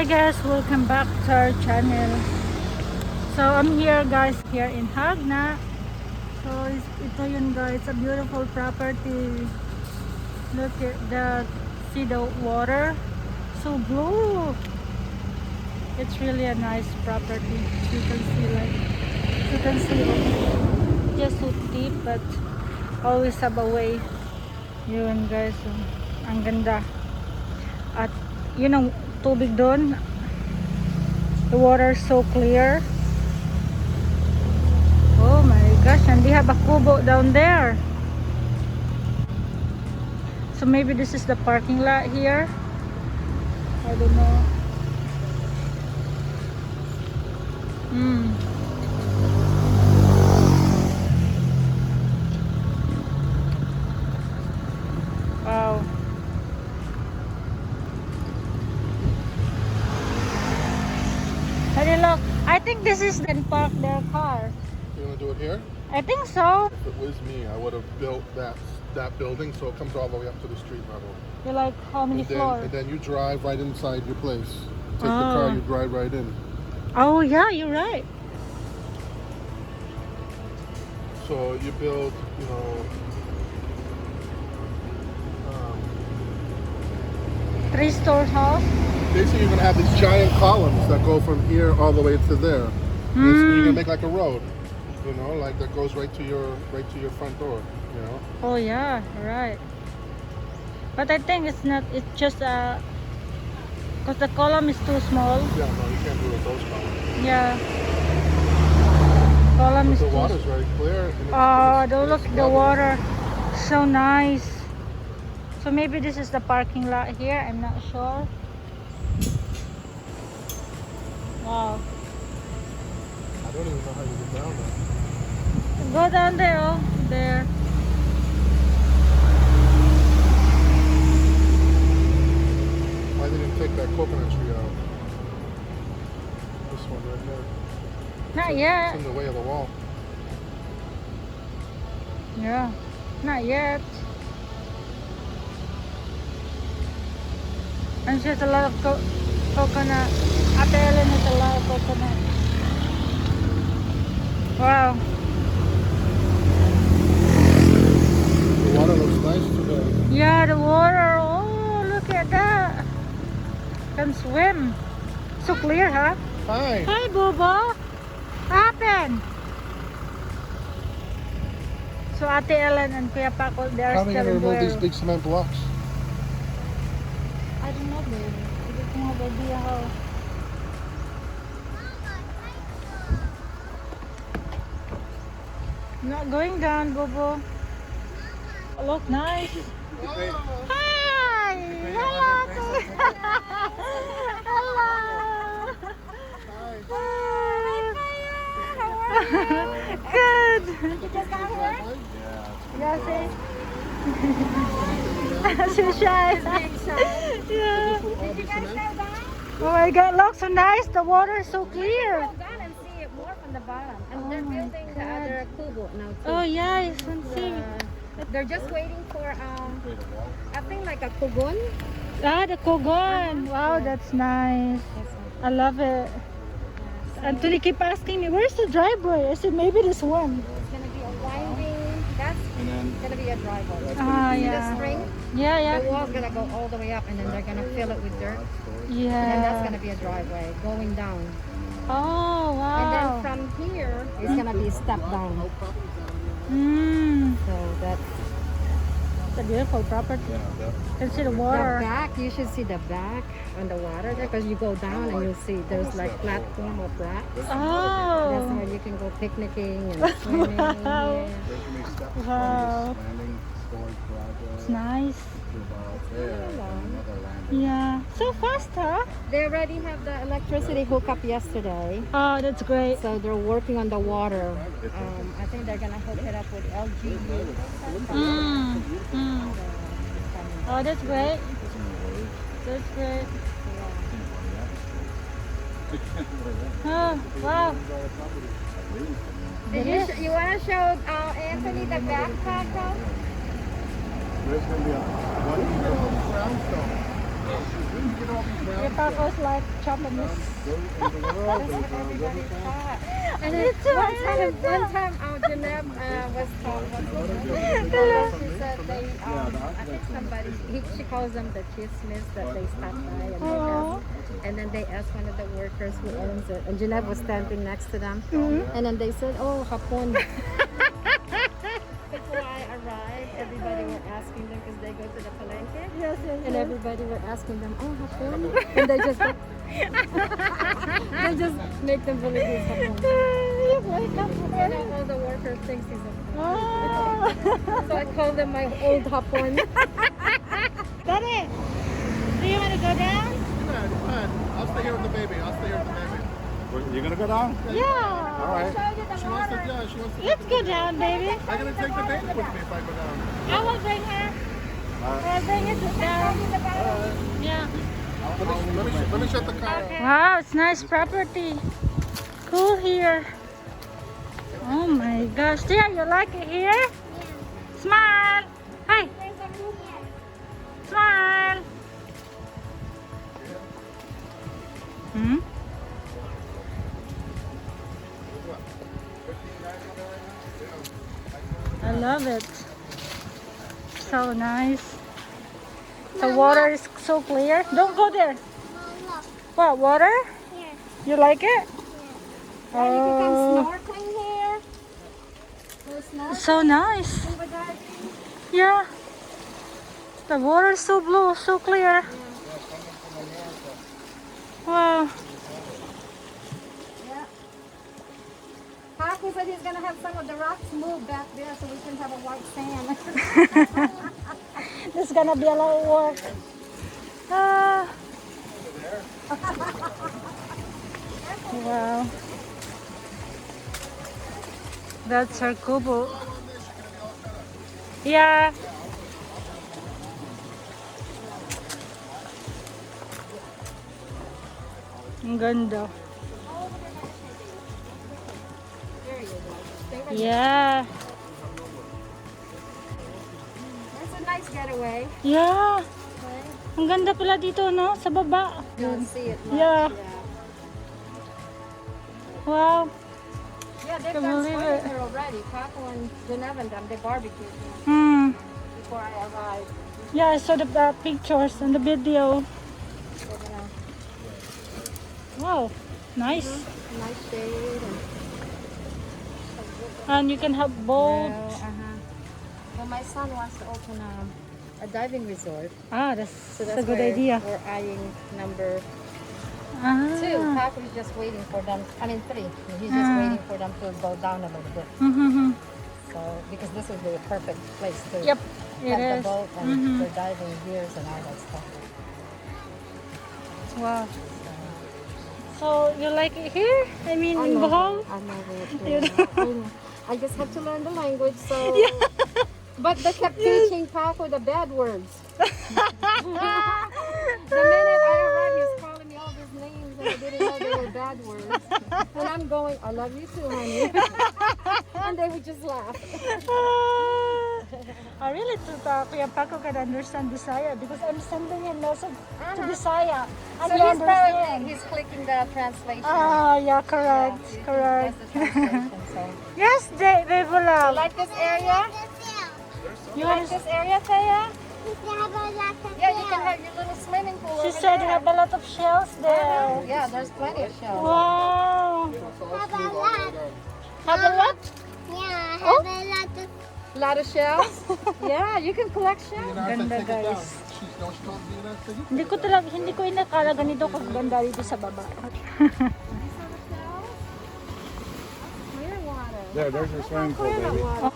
Hi guys, welcome back to our channel. So I'm here guys, here in Hagna. So ito yun guys, a beautiful property. Look at see the water, so blue. It's really a nice property. You can see just so deep, but always have a way. Yun guys, so, ang ganda. At yun ang tubig doon. The water is so clear. Oh my gosh, and they have a kubo down there. So maybe this is the parking lot here. I don't know. Wow. Hey, look. I think this is then park their car. You want to do it here? I think so. If it was me, I would have built that building so it comes all the way up to the street level. You're like, how many floors? And then you drive right inside your place. Take the car, you drive right in. Oh yeah, you're right. So you build, Three-story house. basically you're gonna have these giant columns that go from here all the way to there. You're gonna make like a road, like that goes right to your front door. Oh yeah, right. But I think it's not. It's just because the column is too small. Yeah, no, you can't do it with those columns. Yeah. Column But is the too. water's very clear. And Oh, look the water, so nice. So maybe this is the parking lot here. I'm not sure. Wow. I don't even know how you get down there. Go down there. Oh, there. Why they didn't take that coconut tree out? This one right there. Not yet. It's in the way of the wall. Yeah. Not yet. And there's a lot of coconut. Ate Ellen has a lot of coconut. Wow. The water looks nice today. Yeah, the water. Oh, look at that. Can swim. So clear, huh? Hi. Hi, Bobo. What happened? So Ate Ellen and Kuya Paco, they are How are we still going to in remove these Buero. big cement blocks? I don't know, baby. I don't have idea how. Not going down, Bobo. Look nice. Hi! Hello! Hello! Hi! Good! You just got here? Yeah, see? She's shy. Yeah. Did you guys know that? Oh my God, look so nice. The water is so clear. Go down and see it more from the bottom. And they're building the other kubo now too. Oh yeah, you can see. They're just waiting for I think like a kugon. Ah, the Kogon. Wow, that's nice. I love it. And they keep asking me, where's the driveway? I said, maybe this one. It's gonna be a winding. That's gonna be a driveway. Ah, See the yeah. string? Yeah, The yeah. wall's gonna go all the way up, and then they're gonna fill it with dirt. And then Yeah. that's gonna be a driveway going down. Oh, And then wow. from here, it's gonna be a step down. Mm. So that's It's a beautiful property. You can see the the water. back. You should see the back on the water there, because you go down and you'll see there's like platform of rocks. That's Oh. where you can go picnicking and swimming. Wow. Yeah. Wow. It's nice. Yeah. So fast, huh? They already have the electricity hookup yesterday, Oh, that's great. so they're working on the water. I think they're gonna hook it up with LG. Mm. Mm. Oh, that's great. That's great. Oh, wow. You want to show Anthony the backpack though? There's going to be a 1 year old brownstone. Your Paco's like Japanese. And then one time Janeb was talking. She said they, I think somebody, she calls them the chismis that they stop by and they ask, and then they asked one of the workers who owns it, and Janeb was standing next to them, and then they said, "Oh, hapon." Before I arrived, everybody were asking them because they go to the palenque, and everybody were asking them, "Oh, hapon," and they just they just make them believe it's hapon. You know, all the workers thinks he's a so I call them my old hapon. Daddy, do you want to go down? I'll stay here with the baby. You're gonna go down? Yeah. All right. She wants to. Let's go down, baby. I'm gonna take the baby with me if I go down. I will bring her. I'll bring it down. Yeah. Let me shut the car. Okay. Wow, it's nice property. Cool here. Oh my gosh. Dear, you like it here? Yeah. Smile. Hi. Smile. Hmm? I love it. So nice. The water is so clear. Don't go there. What, water? Here. You like it? And you can come Oh, snorkeling here. Go snorkeling. so nice. Scuba diving. Yeah. The water is so blue, so clear. Wow. Yeah. Paco said he's gonna have some of the rocks move back there so we can have a white sand. This is gonna be a lot of work. Ah. Wow. That's her kubo. Yeah. Ang ganda. There you go. Yeah. That's a nice getaway. Yeah. Okay. Ang ganda pala dito, no? Sa baba. Don't see it much. Yeah. Wow. Yeah, they've Can done believe swimming it. here already. Paco and Janeb and them, they barbecued here Hmm. before I arrived. Yeah, I saw the pictures and the video. They're gonna Wow. Nice. nice shade and And you can have boat. Well, my son wants to open a diving resort. Ah, that's, So that's that's a good where idea. we're eyeing number 2. Ah. Paco is just waiting for them. I mean 3. He's just waiting for them to go down a little bit. Mm-hmm. So because this is the perfect place to Yep, it have the is. boat and Mhm. for diving gears and all that stuff. Wow. So you like it here? I mean, in Bohol? I love it. You Yeah. I just have to learn the language, so. But they kept teaching Paco the bad words. The minute I arrived, he was calling me all these names, and I didn't know they were bad words. And I'm going, I love you too, honey. And they would just laugh. I really thought Kuya Paco can understand Bisaya because I'm sending him message to Bisaya. And So he he's probably understands. he's clicking the translation. Ah, yeah, correct, Yeah, correct. That's the translation. So. Yes, they will love. Like this area? You Like this area, Taya? Yeah, you can have your little swimming pool. She over said there. have a lot of shells there. Yeah, there's plenty of shells. Wow. Have a lot? Yeah, have Oh. a lot of A lot of shells? Yeah, you can collect shells. Ganda, guys. She told me that thing. Hindi ko inakala ganito kaganda dito sa baba. Clear water. There's your swimming pool, Clear that baby. water.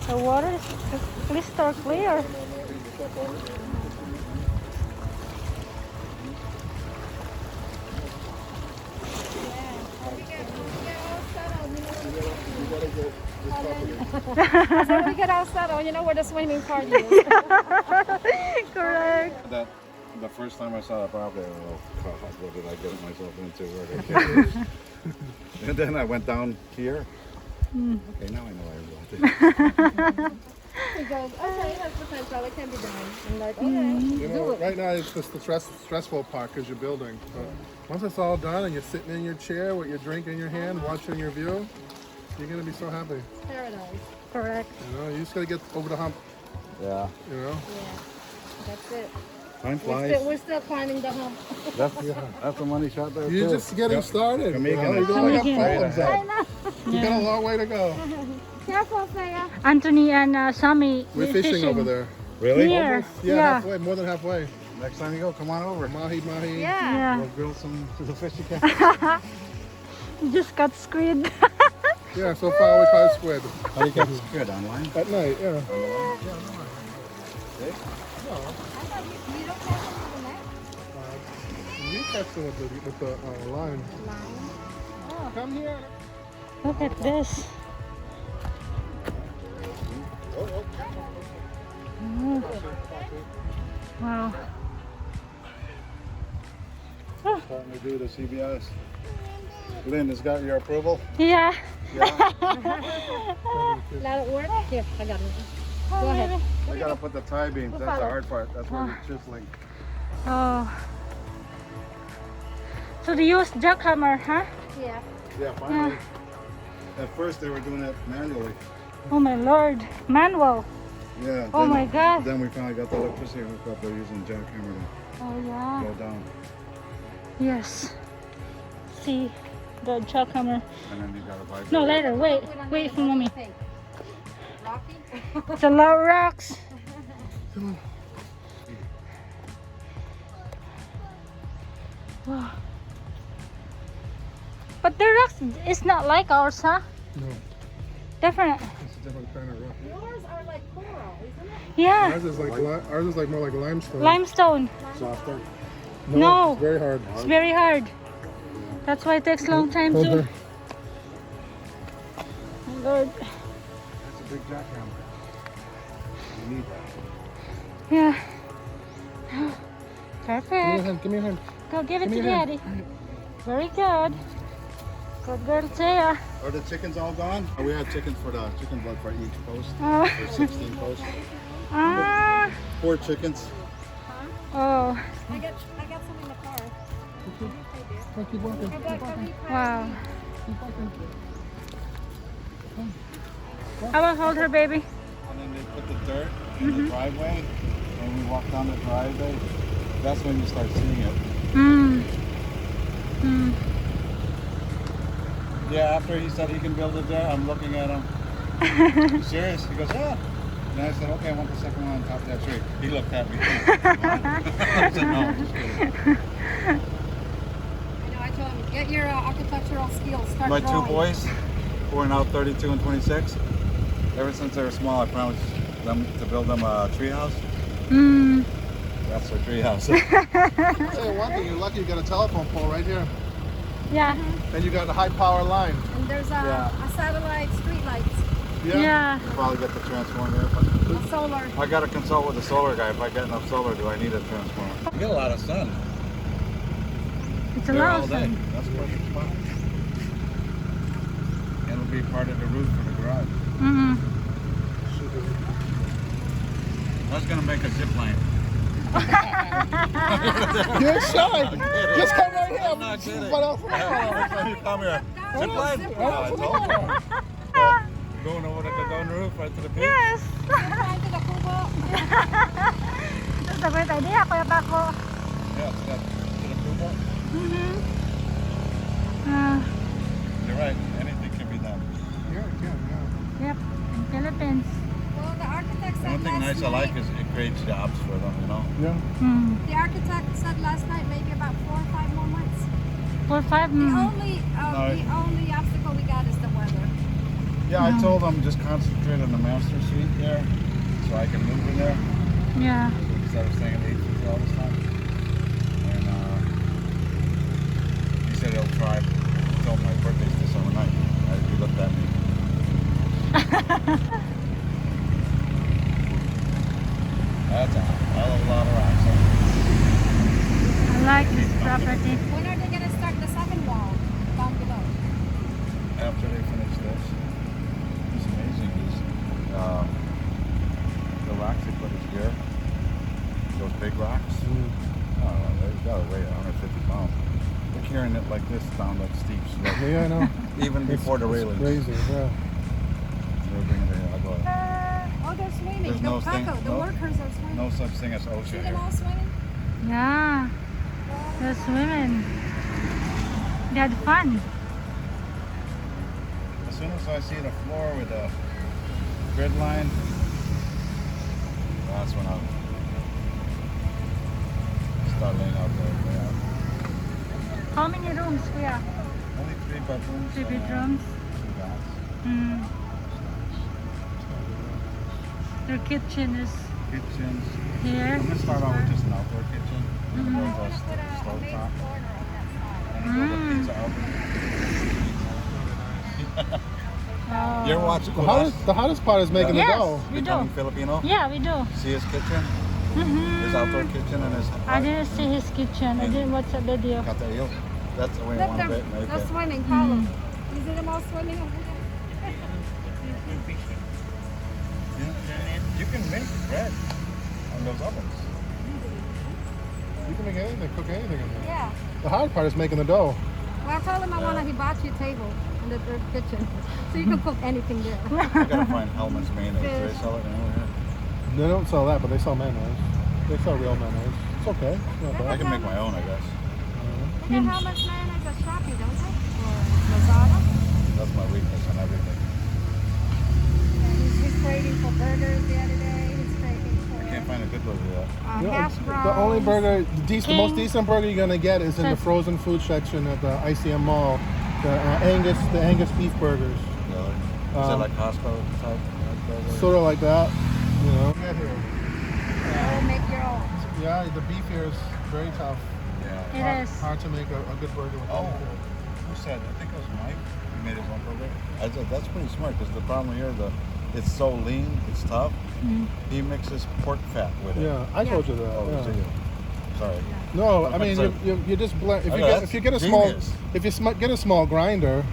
The water is crystal clear. So when we get all settled, you know where the swimming party is. Correct. That the first time I saw that property, oh God, what did I get myself into? Where did I get this? And then I went down here. Okay, now I know I want it. He goes, okay, that's potential. It can be done. I'm like, okay, You do know, it. right now it's just the stressful part because you're building. But once it's all done and you're sitting in your chair with your drink in your hand, watching your view, you're gonna be so happy. Paradise. Correct. You know, you just gotta get over the hump. Yeah. You know. Yeah, that's it. Time flies. We're still climbing the hump. That's a money shot there You're too. just getting started. You're You making know? it. You only got Making problems I out. know. You got a long way to go. Careful, Saya. Anthony and Sammy, We're fishing over there. Really? Here. Yeah, Yeah. halfway, more than halfway. Next time you go, come on over. Mahi, mahi. Yeah. We'll grill some to the fish you can. Just got squid. Yeah, so far we caught squid. How do you catch squid online? At night, yeah. See? You don't catch them with the net? You catch them with the line. Line. Come here. Look at this. Oh. Wow. Starting to do the CBS. Lynn, has got your approval? Yeah. Yeah. Let it work. Here, I got it. Go ahead. I gotta put the tie beams. That's the hard part. That's where the chiseling. Oh. So they use jackhammer, huh? Yeah. Yeah, finally. At first they were doing it manually. Oh my lord. Manual. Yeah. Oh my god. Then we finally got the electricity hooked up. They're using jackhammer Oh to yeah. go down. Yes. See the jackhammer. And then you gotta vibrate. No, later. Wait for mommy. Rocky? It's a lot of rocks. Wow. But the rocks is not like ours, huh? No, Different. it's a different kind of rock. Yours are like coral, isn't it? Yeah. Ours is like more like limestone. Limestone. Softer. No. It's very hard. It's very hard. That's why it takes a long time Hold to. her. Oh Lord. That's a big jackhammer. You need that. Yeah. Give me your Perfect. hand. Give me your hand. Go give it Give to me your hand. daddy. Very good. Good girl, Taya. Are the chickens all gone? We had chickens for the chicken blood for each post. Oh. There's 16 posts. Ah. 4 chickens. Oh. I got some in the car. Oh, keep walking. Keep walking. Wow. Keep walking. I will hold her, baby. And then they put the dirt in the driveway. When we walk down the driveway, that's when you start seeing it. Mm. Mm. Yeah, after he said he can build it there, I'm looking at him. You serious? He goes, yeah. And I said, okay, I want the second one on top of that tree. He looked at me. I said, no, I'm just kidding. I know, I told him, get your architectural skills, start My drawing. 2 boys, who are now 32 and 26, ever since they were small, I promised them to build them a tree house. Mm. That's their tree house. Hey, one thing, you're lucky you got a telephone pole right here. Yeah. And you got a high power line. And there's a satellite street lights, Yeah. Probably get the transformer there, but a solar. I got to consult with the solar guy. If I get enough solar, do I need a transformer? You get a lot of sun. It's a There lot all of day. fun. That's a perfect spot. And it'll be part of the roof for the garage. Mm-hmm. I was gonna make a zip line. You're shy. Just come right here. I'm not kidding. What else? You come here. Zip line? Oh, I told you. Going over the roof right to the beach. Yes. Sometimes to the kubo. That's a great idea, Kuya Paco. Yeah, to the pool. Mm-hmm. You're right. Anything can be done. Yeah, yeah. Yep. In Philippines. Well, the architect said One thing last nice I night, like is it creates jobs for them, you know? Yeah. Mm. the architect said last night maybe about 4 or 5 more months. 4 or 5. The Mm. only obstacle we got is the weather. Yeah, I told them just concentrate on the master suite there so I can move in there Yeah. instead of staying in the 8th all the time. And he said he'll try. He told my birthday's this summer night. He looked at me. That's a hell of a lot of rocks. I like this property. When are they going to start the second wall down below? After they finish this, it's amazing. big rocks. Oh, they gotta weigh 150 pounds. They're carrying it like this down that steep slope. Yeah, I know. Even before the railings. Crazy, yeah. They're bringing it. I go. Oh, they're swimming. There's no thing- Paco, the no- workers are swimming. No such thing as See OSHA them here. all swimming? Yeah. The swimming. They had fun. As soon as I see the floor with the grid line, that's when I'll start laying out there. Yeah. How many rooms, Kuya? Only 3 bedrooms. 3 bedrooms. 2 baths. Mm. Their kitchen is Kitchens. here. I'm gonna start out with just an outdoor kitchen. And Mhm. build a Put a stove main top. corner on that side. And build a pizza oven. Oh. You ever watch The hottest part is making Yes, the dough. we do. Becoming Filipino? Yeah, we do. See his kitchen? Mm-hmm. His outdoor kitchen and his I didn't see his kitchen. I didn't watch the video. Catayo. That's the way I Look, want to they're, make they're it. swimming. Follow. You see them all swimming over there? You can make bread on those ovens. You can make anything, cook anything in there. Yeah. The hard part is making the dough. Well, I told him I want a hibachi table in the third kitchen, so you can cook anything there. I gotta find Hellman's mayonnaise. Do they sell it anywhere here? They don't sell that, but they sell mayonnaise. They sell real mayonnaise. It's okay. It's not I bad. can make my own, I guess. They got how much mayonnaise at Shopee, don't they? Or Lazada? That's my weakness on everything. He's craving for burgers the other day. He's craving for I can't find a good burger yet. You know, hash browns. the only burger, the most King. decent burger you're gonna get is in the frozen food section at the ICM Mall. The Angus beef burgers. Really? Is it like Costco type burger? Sort of like that, you know. Oh, make your own. Yeah, the beef here is very tough. Yeah. It is. Hard to make a good burger with Oh, that. who said? I think it was Mike. He made his own burger. I said that's pretty smart because the problem here, it's so lean, it's tough. He mixes pork fat with it. Yeah, I told you that. Oh, yeah. so you- Sorry. No, Oh, I mean so- you just blend. If Oh, you no, get that's if you get a genius. get a small grinder,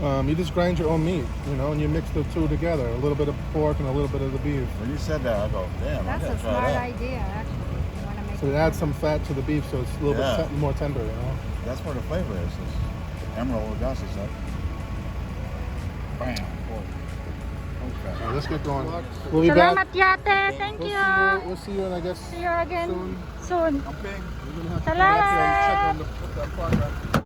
you just grind your own meat, you know, and you mix the two together. A little bit of pork and a little bit of the beef. When you said that, I go, damn, That's I a gotta try smart that. idea, actually. You want to make So it adds some fat to the beef, so it's a little Yeah. bit more tender, you know. That's where the flavor is. It's Emerald Augustus said. Bam. Okay. So let's get going. We'll be back. Salamat yate. Thank you. We'll see you, and I guess See you again soon. soon. Okay. We're gonna have to go up there and check on the progress.